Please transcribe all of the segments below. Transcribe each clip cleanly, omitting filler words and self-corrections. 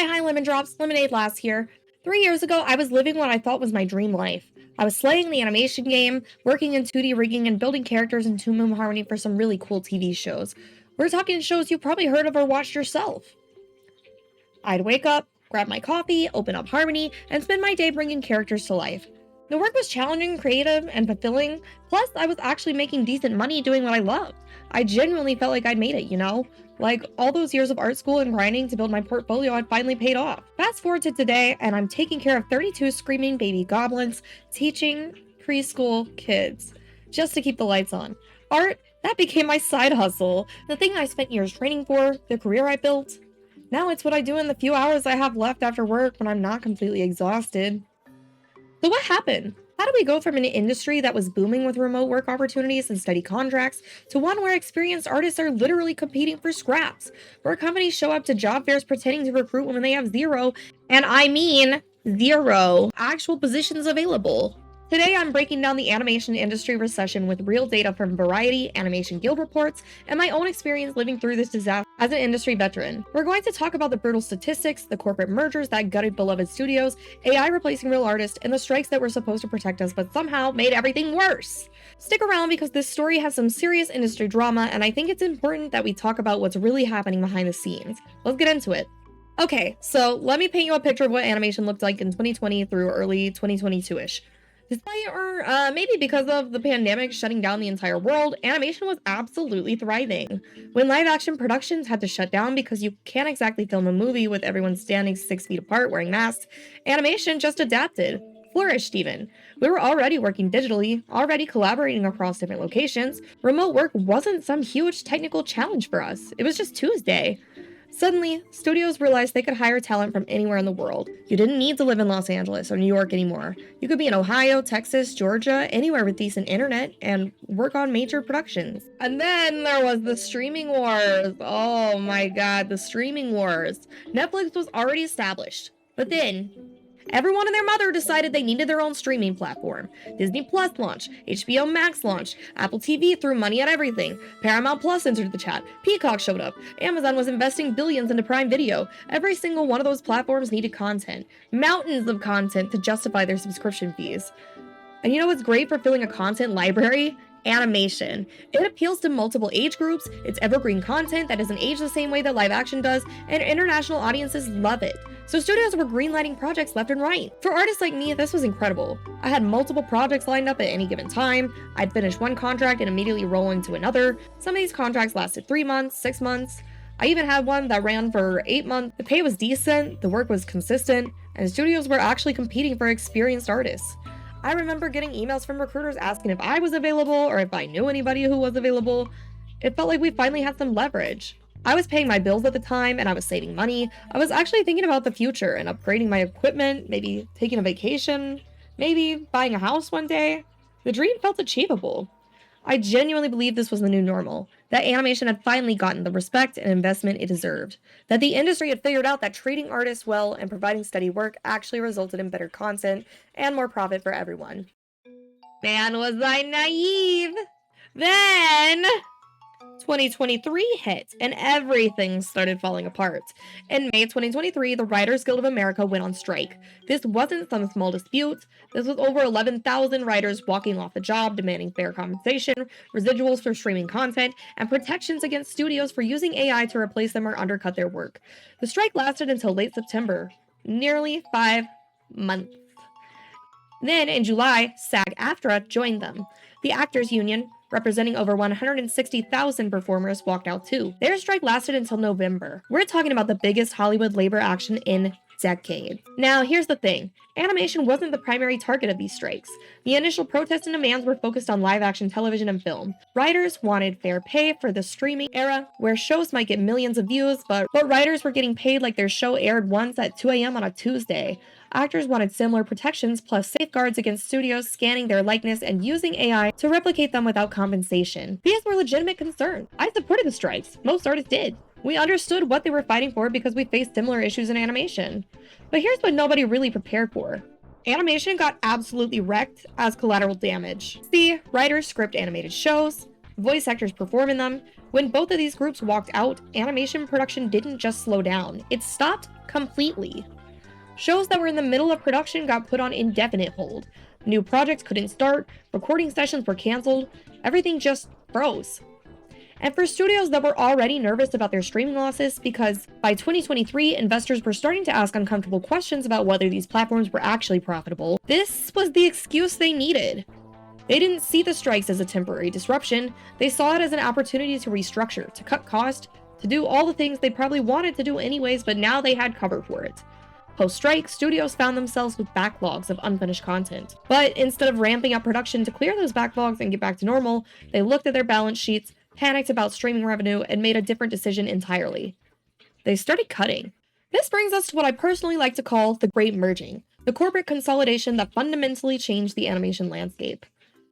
Hi, Lemon Drops. Lemonade Lass here. 3 years ago, I was living what I thought was my dream life. I was slaying the animation game, working in 2D rigging, and building characters in Two Moon Harmony for some really cool TV shows. We're talking shows you've probably heard of or watched yourself. I'd wake up, grab my coffee, open up Harmony, and spend my day bringing characters to life. The work was challenging, creative, and fulfilling, plus I was actually making decent money doing what I loved. I genuinely felt like I'd made it, you know? Like, all those years of art school and grinding to build my portfolio had finally paid off. Fast forward to today, and I'm taking care of 32 screaming baby goblins, teaching preschool kids, just to keep the lights on. Art, that became my side hustle, the thing I spent years training for, the career I built. Now it's what I do in the few hours I have left after work when I'm not completely exhausted. So what happened? How do we go from an industry that was booming with remote work opportunities and steady contracts to one where experienced artists are literally competing for scraps, where companies show up to job fairs pretending to recruit when they have zero, and I mean zero, actual positions available? Today, I'm breaking down the animation industry recession with real data from Variety, Animation Guild reports, and my own experience living through this disaster as an industry veteran. We're going to talk about the brutal statistics, the corporate mergers that gutted beloved studios, AI replacing real artists, and the strikes that were supposed to protect us but somehow made everything worse. Stick around because this story has some serious industry drama, and I think it's important that we talk about what's really happening behind the scenes. Let's get into it. Okay, so let me paint you a picture of what animation looked like in 2020 through early 2022-ish. Despite or maybe because of the pandemic shutting down the entire world, animation was absolutely thriving. When live action productions had to shut down because you can't exactly film a movie with everyone standing 6 feet apart wearing masks, animation just adapted, flourished even. We were already working digitally, already collaborating across different locations. Remote work wasn't some huge technical challenge for us, it was just Tuesday. Suddenly, studios realized they could hire talent from anywhere in the world. You didn't need to live in Los Angeles or New York anymore. You could be in Ohio, Texas, Georgia, anywhere with decent internet, and work on major productions. And then there was the streaming wars. Oh my god, the streaming wars. Netflix was already established. But then, everyone and their mother decided they needed their own streaming platform. Disney Plus launched, HBO Max launched, Apple TV threw money at everything, Paramount Plus entered the chat, Peacock showed up, Amazon was investing billions into Prime Video. Every single one of those platforms needed content, mountains of content to justify their subscription fees. And you know what's great for filling a content library? Animation. It appeals to multiple age groups, it's evergreen content that doesn't age the same way that live action does, and international audiences love it. So studios were greenlighting projects left and right. For artists like me, this was incredible. I had multiple projects lined up at any given time. I'd finish one contract and immediately roll into another. Some of these contracts lasted 3 months, 6 months. I even had one that ran for 8 months. The pay was decent, the work was consistent, and studios were actually competing for experienced artists. I remember getting emails from recruiters asking if I was available or if I knew anybody who was available. It felt like we finally had some leverage. I was paying my bills at the time and I was saving money. I was actually thinking about the future and upgrading my equipment, maybe taking a vacation, maybe buying a house one day. The dream felt achievable. I genuinely believed this was the new normal, that animation had finally gotten the respect and investment it deserved, that the industry had figured out that treating artists well and providing steady work actually resulted in better content and more profit for everyone. Man, was I naive! Then 2023 hit, and everything started falling apart. In May 2023, the Writers Guild of America went on strike. This wasn't some small dispute. This was over 11,000 writers walking off the job, demanding fair compensation, residuals for streaming content, and protections against studios for using AI to replace them or undercut their work. The strike lasted until late September, nearly 5 months. Then, in July, SAG AFTRA joined them. The actors' union, representing over 160,000 performers, walked out too. Their strike lasted until November. We're talking about the biggest Hollywood labor action in decades. Now, here's the thing. Animation wasn't the primary target of these strikes. The initial protests and demands were focused on live-action television and film. Writers wanted fair pay for the streaming era, where shows might get millions of views, but writers were getting paid like their show aired once at 2 a.m. on a Tuesday. Actors wanted similar protections plus safeguards against studios scanning their likeness and using AI to replicate them without compensation. These were legitimate concerns. I supported the strikes. Most artists did. We understood what they were fighting for because we faced similar issues in animation. But here's what nobody really prepared for. Animation got absolutely wrecked as collateral damage. See, writers script animated shows, voice actors perform in them. When both of these groups walked out, animation production didn't just slow down, it stopped completely. Shows that were in the middle of production got put on indefinite hold. New projects couldn't start, recording sessions were canceled, everything just froze. And for studios that were already nervous about their streaming losses, because by 2023, investors were starting to ask uncomfortable questions about whether these platforms were actually profitable, this was the excuse they needed. They didn't see the strikes as a temporary disruption, they saw it as an opportunity to restructure, to cut costs, to do all the things they probably wanted to do anyways, but now they had cover for it. Post-strike, studios found themselves with backlogs of unfinished content. But instead of ramping up production to clear those backlogs and get back to normal, they looked at their balance sheets, panicked about streaming revenue, and made a different decision entirely. They started cutting. This brings us to what I personally like to call the Great Merging, the corporate consolidation that fundamentally changed the animation landscape.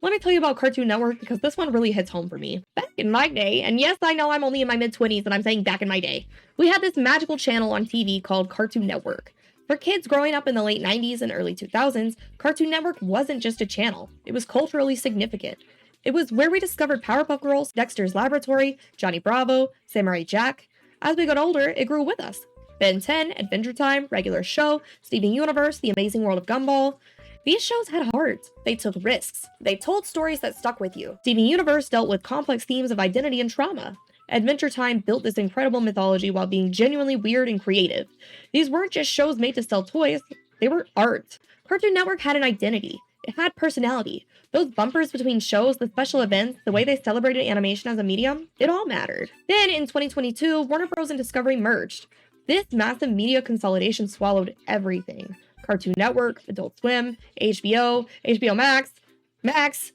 Let me tell you about Cartoon Network because this one really hits home for me. Back in my day, and yes, I know I'm only in my mid-20s and I'm saying back in my day, we had this magical channel on TV called Cartoon Network. For kids growing up in the late 90s and early 2000s, Cartoon Network wasn't just a channel, it was culturally significant. It was where we discovered Powerpuff Girls, Dexter's Laboratory, Johnny Bravo, Samurai Jack. As we got older, it grew with us. Ben 10, Adventure Time, Regular Show, Steven Universe, The Amazing World of Gumball. These shows had hearts. They took risks. They told stories that stuck with you. Steven Universe dealt with complex themes of identity and trauma. Adventure Time built this incredible mythology while being genuinely weird and creative. These weren't just shows made to sell toys, they were art. Cartoon Network had an identity. It had personality. Those bumpers between shows, the special events, the way they celebrated animation as a medium, it all mattered. Then, in 2022, Warner Bros. And Discovery merged. This massive media consolidation swallowed everything. Cartoon Network, Adult Swim, HBO, HBO Max,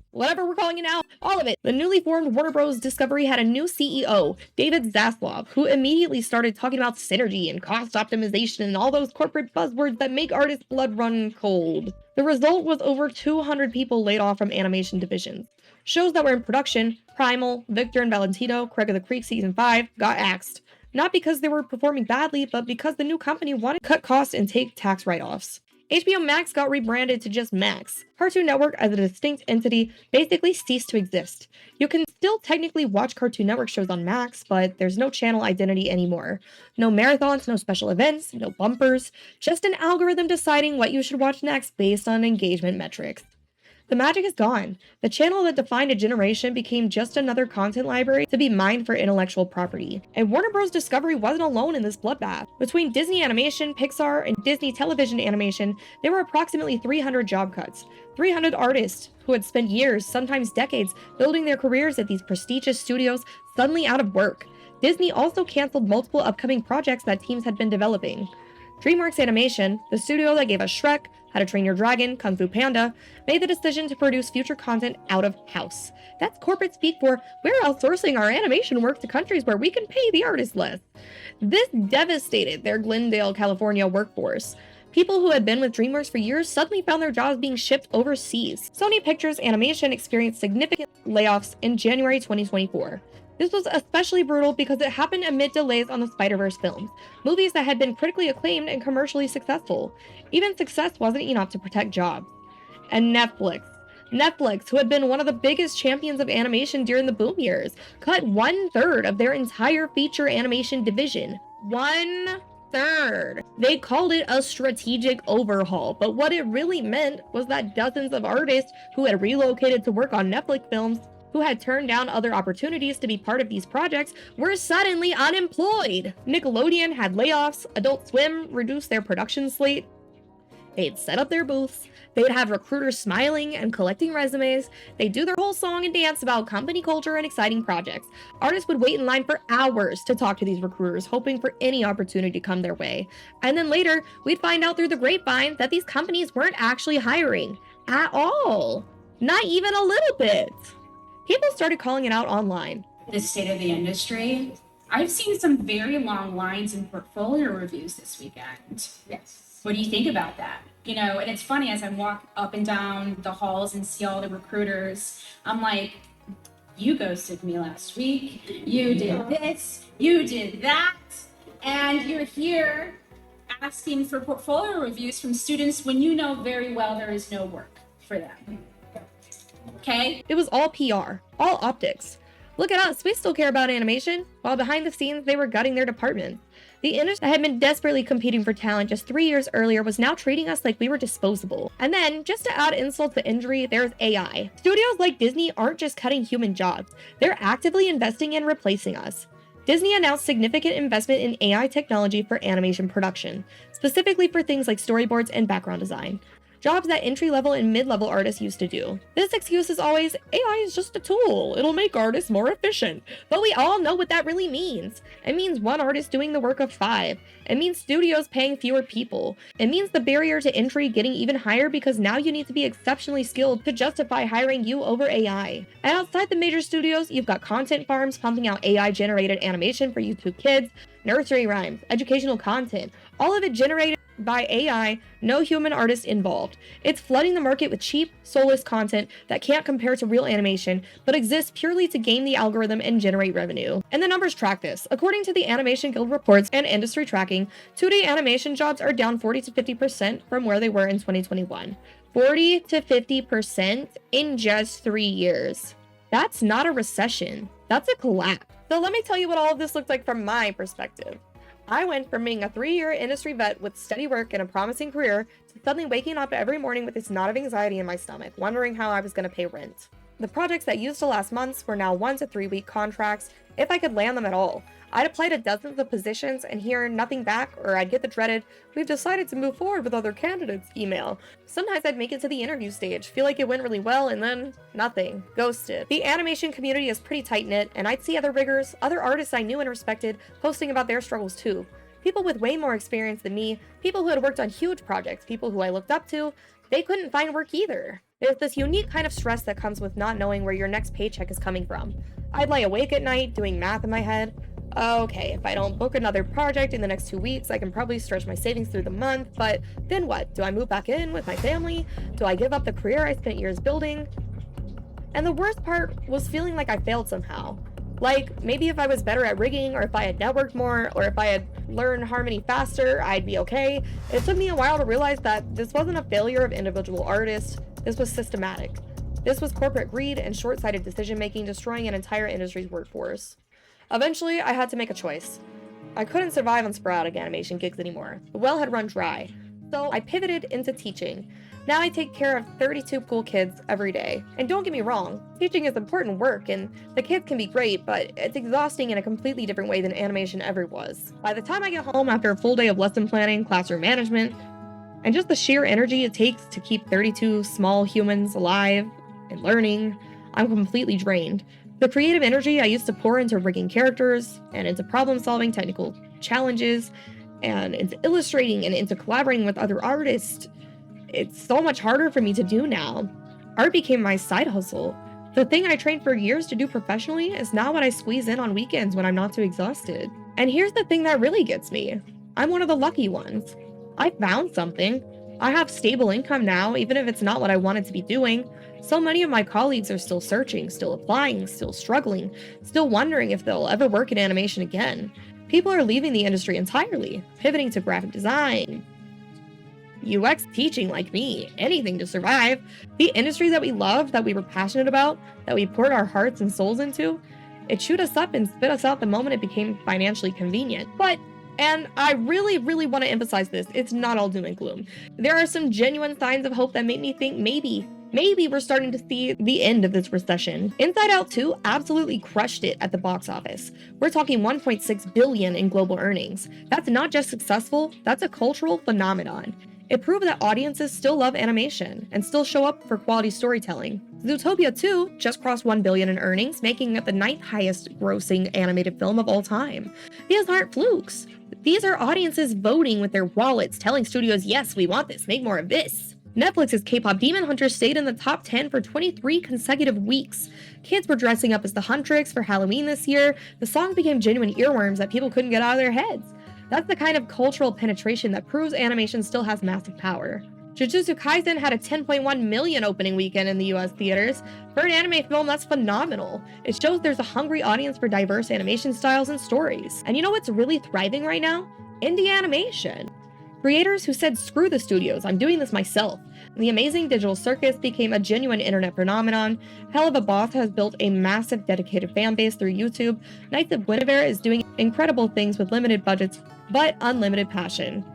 whatever we're calling it now, all of it. The newly formed Warner Bros. Discovery had a new CEO, David Zaslav, who immediately started talking about synergy and cost optimization and all those corporate buzzwords that make artists' blood run cold. The result was over 200 people laid off from animation divisions. Shows that were in production, Primal, Victor and Valentino, Craig of the Creek Season 5, got axed. Not because they were performing badly, but because the new company wanted to cut costs and take tax write-offs. HBO Max got rebranded to just Max. Cartoon Network as a distinct entity basically ceased to exist. You can still technically watch Cartoon Network shows on Max, but there's no channel identity anymore. No marathons, no special events, no bumpers, just an algorithm deciding what you should watch next based on engagement metrics. The magic is gone. The channel that defined a generation became just another content library to be mined for intellectual property. And Warner Bros. Discovery wasn't alone in this bloodbath. Between Disney Animation, Pixar, and Disney Television Animation, there were approximately 300 job cuts. 300 artists who had spent years, sometimes decades, building their careers at these prestigious studios suddenly out of work. Disney also canceled multiple upcoming projects that teams had been developing. DreamWorks Animation, the studio that gave us Shrek, How to Train Your Dragon, Kung Fu Panda, made the decision to produce future content out of house. That's corporate speak for, we're outsourcing our animation work to countries where we can pay the artists less. This devastated their Glendale, California workforce. People who had been with DreamWorks for years suddenly found their jobs being shipped overseas. Sony Pictures Animation experienced significant layoffs in January 2024. This was especially brutal because it happened amid delays on the Spider-Verse films, movies that had been critically acclaimed and commercially successful. Even success wasn't enough to protect jobs. And Netflix, who had been one of the biggest champions of animation during the boom years, cut 1/3 of their entire feature animation division. 1/3. They called it a strategic overhaul, but what it really meant was that dozens of artists who had relocated to work on Netflix films, who had turned down other opportunities to be part of these projects, were suddenly unemployed. Nickelodeon had layoffs, Adult Swim reduced their production slate. They'd set up their booths, they'd have recruiters smiling and collecting resumes, they'd do their whole song and dance about company culture and exciting projects. Artists would wait in line for hours to talk to these recruiters, hoping for any opportunity to come their way. And then later, we'd find out through the grapevine that these companies weren't actually hiring at all. Not even a little bit. People started calling it out online. The state of the industry. I've seen some very long lines in portfolio reviews this weekend. Yes. What do you think about that? You know, and it's funny as I walk up and down the halls and see all the recruiters, I'm like, you ghosted me last week, you did this, you did that, and you're here asking for portfolio reviews from students when you know very well there is no work for them. Okay? It was all PR, all optics. Look at us, we still care about animation, while behind the scenes they were gutting their department. The industry that had been desperately competing for talent just 3 years earlier was now treating us like we were disposable. And then, just to add insult to injury, there's AI. Studios like Disney aren't just cutting human jobs, they're actively investing in replacing us. Disney announced significant investment in AI technology for animation production, specifically for things like storyboards and background design, jobs that entry-level and mid-level artists used to do. This excuse is always, AI is just a tool, it'll make artists more efficient. But we all know what that really means. It means one artist doing the work of 5. It means studios paying fewer people. It means the barrier to entry getting even higher because now you need to be exceptionally skilled to justify hiring you over AI. And outside the major studios, you've got content farms pumping out AI-generated animation for YouTube Kids, nursery rhymes, educational content, all of it generated by AI, no human artist involved. It's flooding the market with cheap, soulless content that can't compare to real animation, but exists purely to game the algorithm and generate revenue. And the numbers track this. According to the Animation Guild reports and industry tracking, 2D animation jobs are down 40 to 50% from where they were in 2021. 40 to 50% in just 3 years. That's not a recession. That's a collapse. So let me tell you what all of this looked like from my perspective. I went from being a 3-year industry vet with steady work and a promising career to suddenly waking up every morning with this knot of anxiety in my stomach, wondering how I was going to pay rent. The projects that used to last months were now 1 to 3 week contracts, if I could land them at all. I'd apply to dozens of positions and hear nothing back, or I'd get the dreaded, "We've decided to move forward with other candidates" email. Sometimes I'd make it to the interview stage, feel like it went really well, and then nothing. Ghosted. The animation community is pretty tight-knit, and I'd see other riggers, other artists I knew and respected, posting about their struggles too. People with way more experience than me, people who had worked on huge projects, people who I looked up to, they couldn't find work either. There's this unique kind of stress that comes with not knowing where your next paycheck is coming from. I'd lie awake at night, doing math in my head. Okay, if I don't book another project in the next 2 weeks, I can probably stretch my savings through the month, but then what? Do I move back in with my family? Do I give up the career I spent years building? And the worst part was feeling like I failed somehow. Like, maybe if I was better at rigging, or if I had networked more, or if I had learned harmony faster, I'd be okay. It took me a while to realize that this wasn't a failure of individual artists, this was systematic. This was corporate greed and short-sighted decision-making destroying an entire industry's workforce. Eventually, I had to make a choice. I couldn't survive on sporadic animation gigs anymore. The well had run dry. So I pivoted into teaching. Now I take care of 32 cool kids every day. And don't get me wrong, teaching is important work and the kids can be great, but it's exhausting in a completely different way than animation ever was. By the time I get home after a full day of lesson planning, classroom management, and just the sheer energy it takes to keep 32 small humans alive and learning, I'm completely drained. The creative energy I used to pour into rigging characters, and into problem-solving technical challenges, and into illustrating and into collaborating with other artists, it's so much harder for me to do now. Art became my side hustle. The thing I trained for years to do professionally is now what I squeeze in on weekends when I'm not too exhausted. And here's the thing that really gets me. I'm one of the lucky ones. I found something. I have stable income now, even if it's not what I wanted to be doing. So many of my colleagues are still searching, still applying, still struggling, still wondering if they'll ever work in animation again. People are leaving the industry entirely, pivoting to graphic design, UX teaching like me, anything to survive. The industry that we loved, that we were passionate about, that we poured our hearts and souls into, it chewed us up and spit us out the moment it became financially convenient. But, and I really want to emphasize this, it's not all doom and gloom. There are some genuine signs of hope that make me think maybe we're starting to see the end of this recession. Inside Out 2 absolutely crushed it at the box office. We're talking $1.6 billion in global earnings. That's not just successful, that's a cultural phenomenon. It proved that audiences still love animation and still show up for quality storytelling. Zootopia 2 just crossed $1 billion in earnings, making it the 9th highest grossing animated film of all time. These aren't flukes. These are audiences voting with their wallets, telling studios, yes, we want this, make more of this. Netflix's K-pop Demon Hunter stayed in the top 10 for 23 consecutive weeks. Kids were dressing up as the Huntrix for Halloween this year. The songs became genuine earworms that people couldn't get out of their heads. That's the kind of cultural penetration that proves animation still has massive power. Jujutsu Kaisen had a 10.1 million opening weekend in the US theaters. For an anime film, that's phenomenal. It shows there's a hungry audience for diverse animation styles and stories. And you know what's really thriving right now? Indie animation. Creators who said, screw the studios, I'm doing this myself. The Amazing Digital Circus became a genuine internet phenomenon. Hell of a Boss has built a massive dedicated fan base through YouTube. Knights of Guinevere is doing incredible things with limited budgets, but unlimited passion.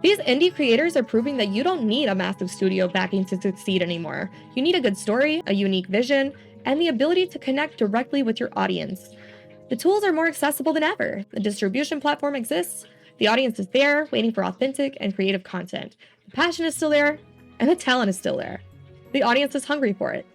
These indie creators are proving that you don't need a massive studio backing to succeed anymore. You need a good story, a unique vision, and the ability to connect directly with your audience. The tools are more accessible than ever. The distribution platform exists. The audience is there, waiting for authentic and creative content. The passion is still there, and the talent is still there. The audience is hungry for it.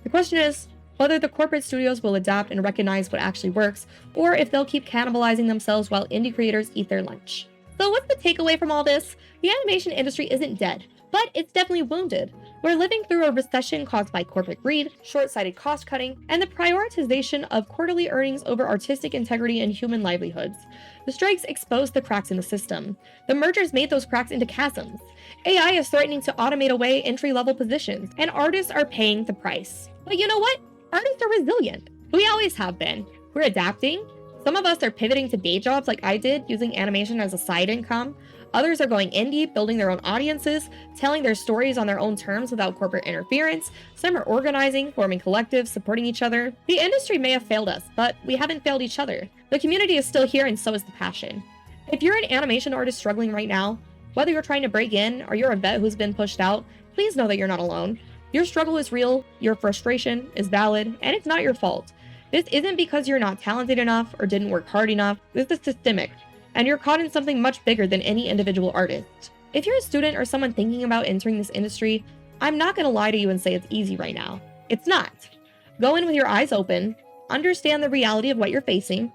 The question is whether the corporate studios will adapt and recognize what actually works, or if they'll keep cannibalizing themselves while indie creators eat their lunch. So what's the takeaway from all this? The animation industry isn't dead, but it's definitely wounded. We're living through a recession caused by corporate greed, short-sighted cost-cutting, and the prioritization of quarterly earnings over artistic integrity and human livelihoods. The strikes exposed the cracks in the system. The mergers made those cracks into chasms. AI is threatening to automate away entry-level positions, and artists are paying the price. But you know what? Artists are resilient. We always have been. We're adapting. Some of us are pivoting to day jobs like I did, using animation as a side income. Others are going indie, building their own audiences, telling their stories on their own terms without corporate interference. Some are organizing, forming collectives, supporting each other. The industry may have failed us, but we haven't failed each other. The community is still here, and so is the passion. If you're an animation artist struggling right now, whether you're trying to break in or you're a vet who's been pushed out, please know that you're not alone. Your struggle is real, your frustration is valid, and it's not your fault. This isn't because you're not talented enough or didn't work hard enough. This is systemic, and you're caught in something much bigger than any individual artist. If you're a student or someone thinking about entering this industry, I'm not going to lie to you and say it's easy right now. It's not. Go in with your eyes open, understand the reality of what you're facing,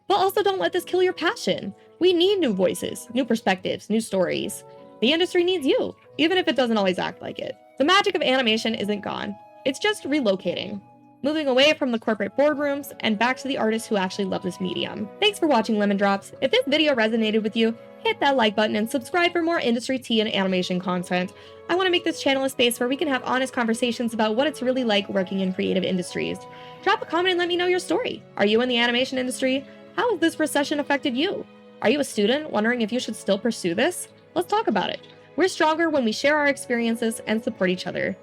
but also don't let this kill your passion. We need new voices, new perspectives, new stories. The industry needs you, even if it doesn't always act like it. The magic of animation isn't gone. It's just relocating. Moving away from the corporate boardrooms and back to the artists who actually love this medium. Thanks for watching Lemon Drops. If this video resonated with you, hit that like button and subscribe for more industry tea and animation content. I want to make this channel a space where we can have honest conversations about what it's really like working in creative industries. Drop a comment and let me know your story. Are you in the animation industry? How has this recession affected you? Are you a student wondering if you should still pursue this? Let's talk about it. We're stronger when we share our experiences and support each other.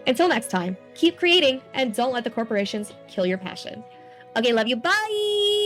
Until next time, keep creating and don't let the corporations kill your passion. Okay, love you. Bye!